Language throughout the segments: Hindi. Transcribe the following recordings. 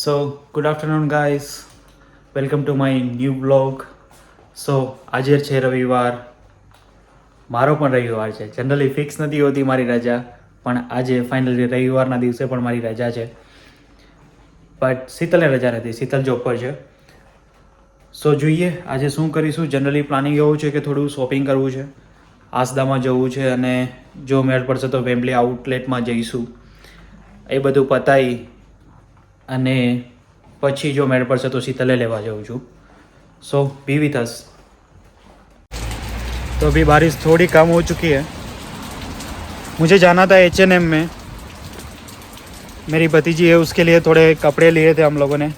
So, good afternoon, guys. Welcome to my new vlog. So, આજે છે રવિવાર. મારો પણ રવિવાર છે. જનરલી ફિક્સ નથી હોતી મારી રજા, પણ આજે ફાઇનલી રવિવારના દિવસે પણ મારી રજા છે. બટ શીતલને રજા નથી, શીતલ જોબ પર છે. સો જોઈએ આજે શું કરીશું. જનરલી પ્લાનિંગ એવું છે કે થોડું શોપિંગ કરવું છે, આસદામાં જવું છે, અને જો મેળ પડશે તો વેમ્બલી આઉટલેટમાં જઈશું. એ બધું પતાવી અને પછી जो मेरे पर से तो शीतले लेवा जाऊँ छूँ. सो बी विथ अस. तो अभी बारिश थोड़ी कम हो चुकी है. मुझे जाना था H&M में. मेरी भतीजी है, उसके लिए थोड़े कपड़े लिए थे हम लोगों ने,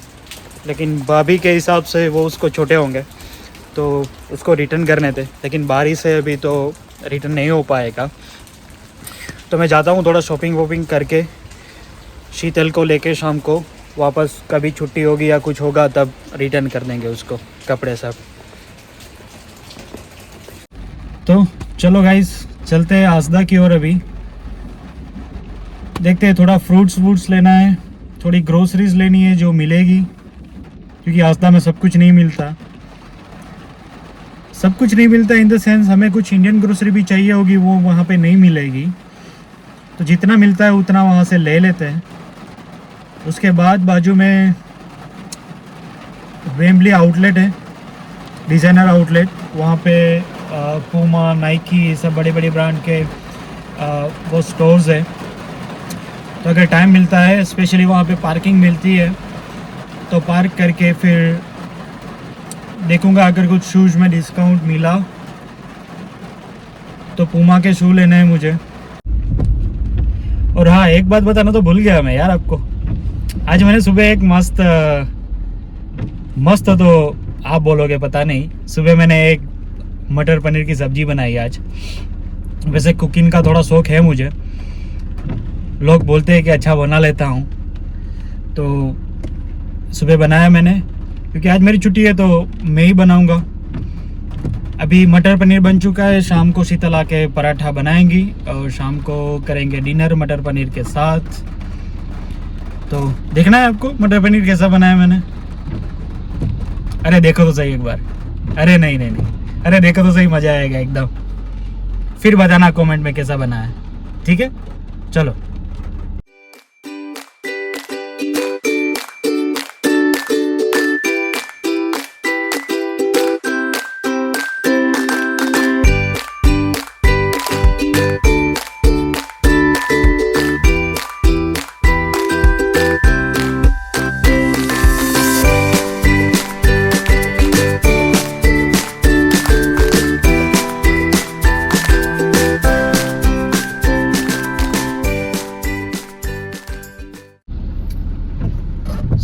लेकिन भाभी के हिसाब से वो उसको छोटे होंगे तो उसको रिटर्न करने थे, लेकिन बारिश है अभी तो रिटर्न नहीं हो पाएगा. तो मैं जाता हूँ थोड़ा शॉपिंग वॉपिंग करके, शीतल को लेके शाम को वापस कभी छुट्टी होगी या कुछ होगा तब रिटर्न कर देंगे उसको कपड़े सब. तो चलो गाइस चलते हैं आसदा की ओर. अभी देखते हैं, थोड़ा फ्रूट्स वूट्स लेना है, थोड़ी ग्रोसरीज लेनी है जो मिलेगी, क्योंकि आसदा में सब कुछ नहीं मिलता. सब कुछ नहीं मिलता इन द सेंस हमें कुछ इंडियन ग्रोसरी भी चाहिए होगी, वो वहाँ पे नहीं मिलेगी. तो जितना मिलता है उतना वहाँ से ले लेते हैं. उसके बाद बाजू में वेम्बली आउटलेट है, डिज़ाइनर आउटलेट. वहाँ पे पूमा, नाइकी, ये सब बड़े बड़े ब्रांड के वो स्टोर्स है. तो अगर टाइम मिलता है, स्पेशली वहाँ पे पार्किंग मिलती है, तो पार्क करके फिर देखूँगा अगर कुछ शूज़ में डिस्काउंट मिला तो पूमा के शू लेने हैं मुझे. और हाँ, एक बात बताना तो भूल गया मैं यार आपको. आज मैंने सुबह एक मस्त तो आप बोलोगे पता नहीं, सुबह मैंने एक मटर पनीर की सब्जी बनाई आज. वैसे कुकिंग का थोड़ा शौक है मुझे, लोग बोलते हैं कि अच्छा बना लेता हूँ, तो सुबह बनाया मैंने. क्योंकि आज मेरी छुट्टी है तो मैं ही बनाऊँगा. अभी मटर पनीर बन चुका है, शाम को शीतल आके पराठा बनाएंगी और शाम को करेंगे डिनर मटर पनीर के साथ. तो देखना है आपको मटर पनीर कैसा बनाया मैंने. अरे देखो तो सही एक बार. अरे नहीं, अरे देखो तो सही, मज़ा आएगा एकदम. फिर बताना कमेंट में कैसा बना है. ठीक है, चलो.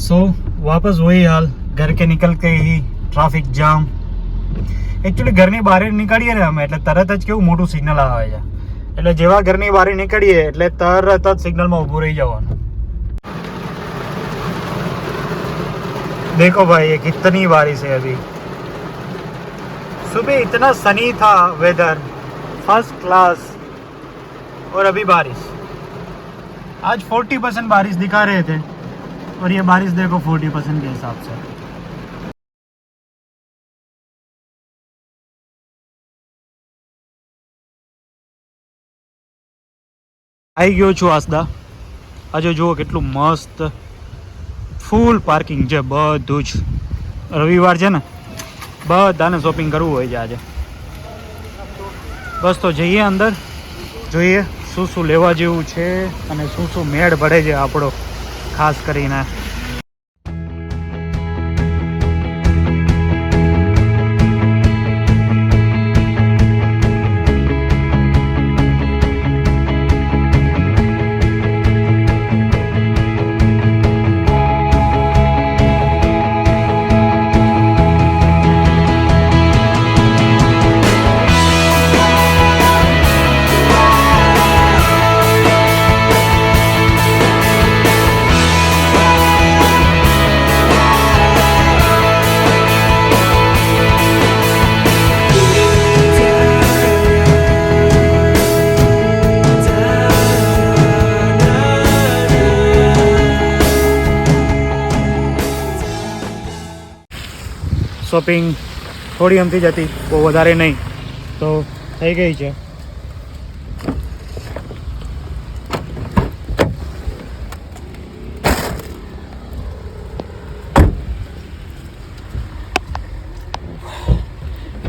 सो वापस वही हाल, घर के निकल के ही ટ્રાફિક જામ. એકચ્યુઅલી ઘરની બહાર નીકળીએ ને અમે એટલે તરત જ કેવું મોટું સિગ્નલ આવે છે, એટલે જેવા ઘરની બહાર નીકળીએ એટલે તરત જ સિગ્નલમાં ઊભું રહી જવાનું. देखो भाई ये कितनी बारिश है. अभी सुबह इतना सनी था, वेदर फर्स्ट क्लास, और अभी बारिश. आज 40% बारिश दिखा रहे थे और ये बारिश देखो 40% के हिसाब से. આવી ગયો છું આસદા. આજે જુઓ કેટલું મસ્ત ફૂલ પાર્કિંગ છે, બધું જ. રવિવાર છે ને, બધાને શોપિંગ કરવું હોય છે આજે. બસ તો જઈએ અંદર, જોઈએ શું શું લેવા જેવું છે અને શું શું મેળ પડે છે આપણો, ખાસ કરીને. શોપિંગ થોડી અમથી જ હતી, બહુ વધારે નહીં, તો થઈ ગઈ છે.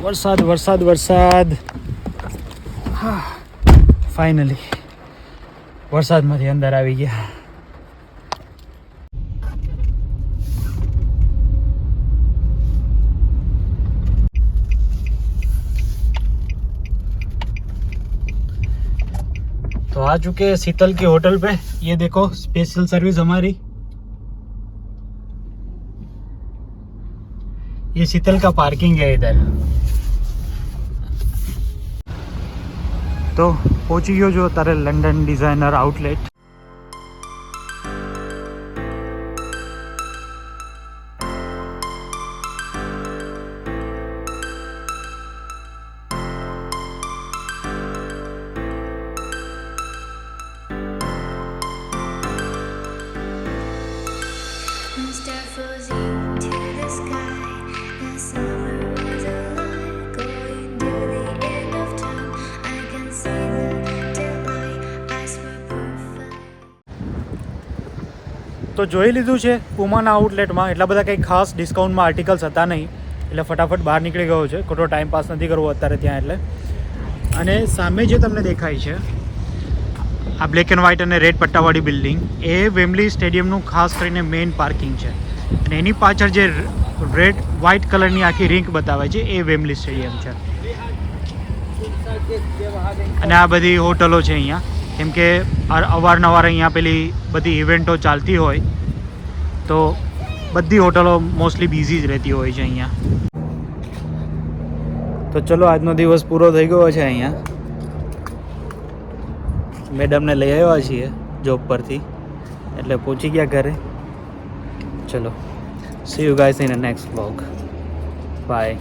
વરસાદ વરસાદ વરસાદ. હા, ફાઇનલી વરસાદમાંથી અંદર આવી ગયા. तो आ चुके हैं शीतल की होटल पे. ये देखो स्पेशल सर्विस हमारी. ये शीतल का पार्किंग है इधर. तो पहुंची गयो जो तारे लंडन डिजाइनर आउटलेट. તો જોઈ લીધું છે પુમાના આઉટલેટમાં એટલા બધા કંઈ ખાસ ડિસ્કાઉન્ટમાં આર્ટિકલ્સ હતા નહીં, એટલે ફટાફટ બહાર નીકળી ગયો છે. ખોટો ટાઈમ પાસ નથી કરવો અત્યારે ત્યાં એટલે. અને સામે જે તમને દેખાય છે આ બ્લેક એન્ડ વ્હાઇટ અને રેડ પટ્ટાવાળી બિલ્ડિંગ, એ વેમ્બલી સ્ટેડિયમનું ખાસ કરીને મેઇન પાર્કિંગ છે. અને એની પાછળ જે રેડ વ્હાઇટ કલરની આખી રિંગ બતાવે છે એ વેમ્બલી સ્ટેડિયમ છે. અને આ બધી હોટલો છે અહીંયા, કેમ કે અવારનવાર અહીંયા પેલી બધી ઇવેન્ટો ચાલતી હોય તો બધી હોટલો મોસ્ટલી બિઝી જ રહેતી હોય છે અહીંયા. તો ચલો આજનો દિવસ પૂરો થઈ ગયો છે અહીંયા. મેડમને લઈ આવ્યા છીએ જોબ પરથી, એટલે પહોંચી ગયા ઘરે. ચલો, see you guys in a next vlog. By.